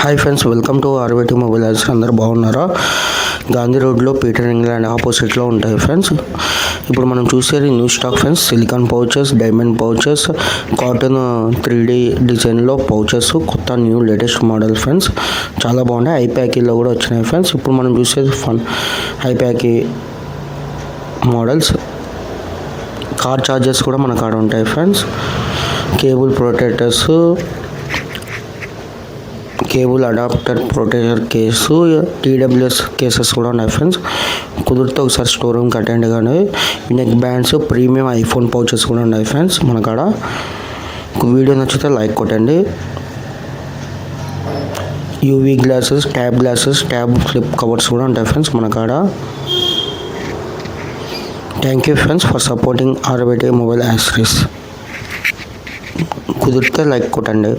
Hi friends, welcome to Arveti mobile ads. అందరు బాగున్నారా? గాంధీ రోడ్లో పీటర్ ఇంగ్లాండ్ ఆపోజిట్లో ఉంటాయి ఫ్రెండ్స్. ఇప్పుడు మనం చూసేది new stock friends. Silicon pouches, diamond pouches, cotton 3D డిజైన్లో పౌచెస్, కొత్త న్యూ లేటెస్ట్ మోడల్ ఫ్రెండ్స్. చాలా బాగున్నాయి. ఐప్యాకీలో కూడా వచ్చినాయి ఫ్రెండ్స్. ఇప్పుడు మనం చూసేది ఐప్యాకీ మోడల్స్. కార్ చార్జర్స్ కూడా మన కాడ ఉంటాయి friends. Cable protectors, cable adapter protector case, TWS cases కూడా ఉన్నాయి ఫ్రెండ్స్. కుదిరితే ఒకసారి స్టోర్ రూమ్కి అటెండ్ కానీ. Neck bands, premium iPhone pouches కూడా ఉన్నాయి ఫ్రెండ్స్ మన కాడ. వీడియో నచ్చితే లైక్ కొట్టండి. UV glasses, tab flip covers కూడా ఉంటాయి ఫ్రెండ్స్ మన కాడ. Thank you friends for supporting Arveti mobile accessories. కుదిరితే లైక్ కొట్టండి.